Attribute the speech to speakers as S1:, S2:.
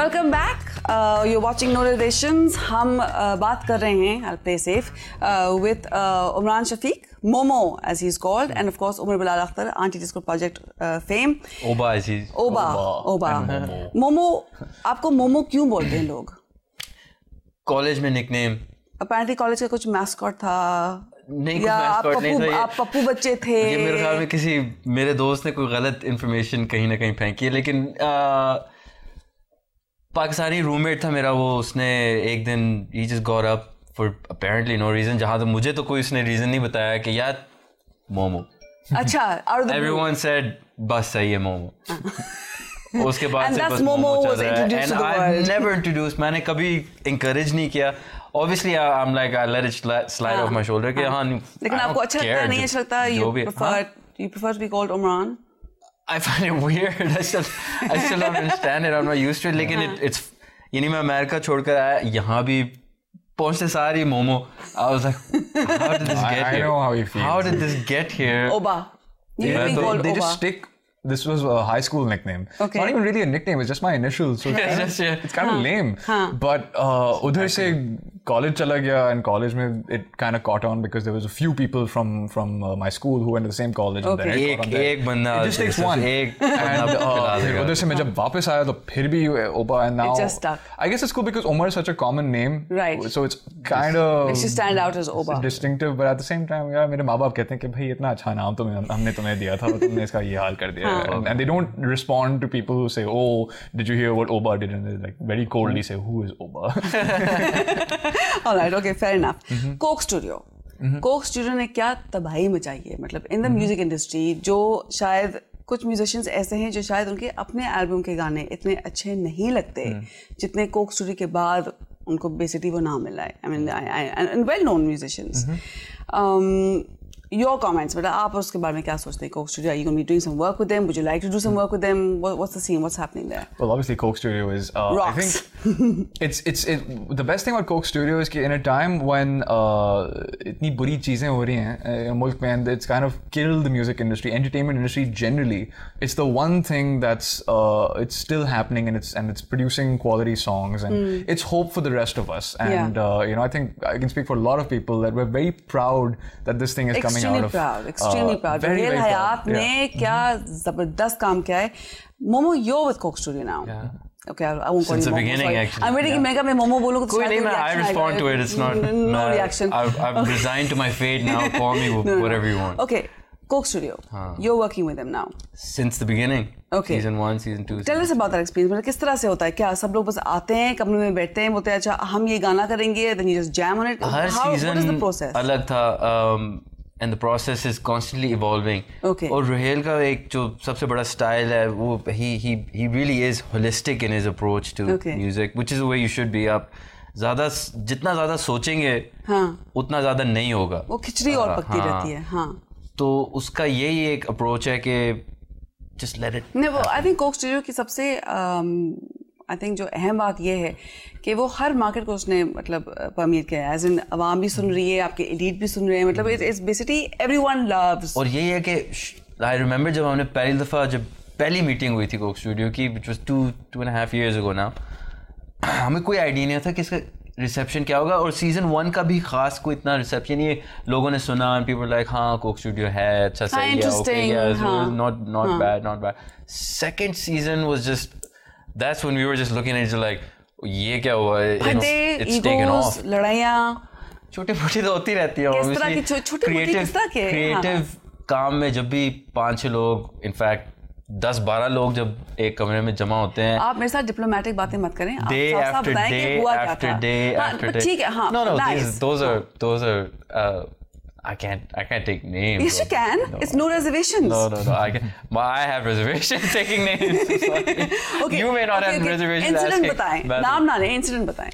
S1: Welcome back. You're watching No Reservations. हम बात कर रहे हैं, I'll play safe, with Umran Shafiq, Momo as he's called, and of course Umar Bilal Akhtar, Anti-Disco Project fame.
S2: Oba as he's.
S1: Oba. Momo, आपको Momo क्यों बोलते हैं लोग?
S2: College में nickname.
S1: Apparently college का कुछ mascot था.
S2: नहीं, कुछ mascot नहीं था.
S1: आप पप्पू बच्चे थे.
S2: ये मेरे ख्याल में किसी मेरे दोस्त ने कोई गलत information कहीं ना कहीं फेंकी है, लेकिन पाकिस्तानी रूममेट था मेरा, वो उसने एक दिन he just got up for apparently no reason, जहाँ तो मुझे तो कोई उसने reason नहीं बताया कि यार मोमो.
S1: अच्छा,
S2: everyone said बस सही है मोमो. उसके बाद से बस
S1: momo was introduced to the world.
S2: I've never introduced, मैंने कभी encourage नहीं किया. Obviously I'm like I let it slide off my shoulder कि हाँ.
S1: लेकिन आपको अच्छा लगता है, नहीं अच्छा लगता? You prefer to be called Umran?
S2: I find it weird. I still don't understand it. I'm not used to it. लेकिन it's यानी मैं अमेरिका छोड़कर आया, यहाँ भी पहुँचते सारी momo. I was like, how did this get here?
S3: I know how you feel.
S2: How did this get here?
S1: Oba.
S3: They just stick. This was a high school nickname.
S1: Okay.
S3: Not even really a nickname. It's just my initials. So it's kind of lame. But udhar se college chala gaya, and college mein it kind of caught on because there was a few people from my school who went to the same college.
S1: Okay.
S3: And then
S2: एक बंदा.
S3: It just takes one. And udhar se मैं जब वापस आया तो फिर भी Oba, and now
S1: it just stuck.
S3: I guess it's cool because Omar is such a common name.
S1: Right.
S3: So it's kind of
S1: makes you stand out as Oba.
S3: Distinctive, but at the same time यार मेरे माँ बाप कहते हैं कि भाई इतना अच्छा नाम तो हमने तुम्हें दिया था और तुमने इसका ये हाल कर दिया. And they don't respond to people who say, oh, did you hear what Oba did? And they like very coldly say, who is Oba?
S1: All right, okay, fair enough. Coke Studio. Coke Studio ने क्या तबाही मचाई है, मतलब in the music industry, जो शायद कुछ musicians ऐसे हैं जो शायद उनके अपने एल्बम के गाने इतने अच्छे नहीं लगते जितने Coke Studio के बाद उनको basically वो नाम मिला है. I mean, and well-known musicians. Your comments, but आप उसके बारे में क्या सोचते हैं? Coke Studio, are you going to be doing some work with them? Would you like to do some work with them? What's the scene? What's happening there?
S3: Well, obviously Coke Studio is
S1: rocks.
S3: I think it's the best thing about Coke Studio is कि in a time when इतनी बुरी चीजें हो रही हैं मुल्क में, and it's kind of killed the music industry, entertainment industry generally, it's the one thing that's it's still happening, and it's producing quality songs, and it's hope for the rest of us. And you know, I think I can speak for a lot of people that we're very proud that this thing is coming out of.
S1: Extremely proud. Real Hayat ने क्या जबरदस्त काम किया है. Momo, you're with Coke Studio now.
S2: Yeah.
S1: Okay, I won't call you
S2: Since the
S1: Momo,
S2: beginning,
S1: sorry.
S2: actually.
S1: I'm waiting कि मैं Momo बोलूँ तो
S2: कोई नहीं, I respond to it. It's not
S1: no reaction.
S2: I've resigned to my fate now. Call me whatever you want.
S1: Okay, Coke Studio. You're working with them now.
S2: Since the beginning.
S1: Okay.
S2: Season 1, Season 2.
S1: Tell us about that experience. मतलब किस तरह से होता है? क्या सब लोग बस आते हैं, कमरे में बैठते हैं, बोलते हैं अच्छा हम ये गाना करेंगे, then you just jam on it.
S2: Her season
S1: what is the process?
S2: अलग था. And the process is constantly evolving.
S1: Okay.
S2: और रुहेल का एक जो सबसे बड़ा style है वो he really is holistic in his approach to music, which is the way you should be. आप जितना ज़्यादा सोचेंगे उतना ज़्यादा नहीं होगा.
S1: वो खिचड़ी और पकती रहती है. हाँ.
S2: तो उसका यही एक approach है कि just let it.
S1: नहीं, वो I think Coke Studio की सबसे I think जो अहम बात ये है कि वो हर मार्केट को उसने मतलब परमिट किया है. एज इन आवाम भी सुन रही है, आपके एलीट भी सुन रहे हैं, मतलब इट्स बेसिकली एवरीवन लव्स.
S2: और यही है कि आई रिमेंबर जब हमने पहली दफ़ा जब पहली मीटिंग हुई थी Coke Studio की, which was 2.5 years ago now, हमें कोई आइडिया नहीं था कि इसका रिसेप्शन क्या होगा. और सीजन 1 का भी खास कोई इतना रिसेप्शन ये लोगों ने सुना, and people like हाँ Coke Studio है, अच्छा सही है, okay, yeah, not bad. Second season was just, that's when we were just looking at each other like ये क्या हुआ है. It's taken off.
S1: लड़ाइयाँ
S2: छोटी मोटी तो होती रहती है.
S1: किस तरह की छोटी मोटी किस तरह के
S2: क्रिएटिव काम में जब भी 5-6 लोग, इनफैक्ट 10-12 लोग जब एक कमरे में जमा होते हैं.
S1: आप मेरे साथ डिप्लोमेटिक बातें मत करें.
S2: Day after day after day.
S1: ठीक है. हाँ.
S2: No, those are I can't take names.
S1: Yes, you can. No. It's no reservations.
S2: No. I have reservations taking names.
S1: Okay.
S2: You may not have reservations.
S1: Incident बताएं. नाम ना लें. Incident बताएं.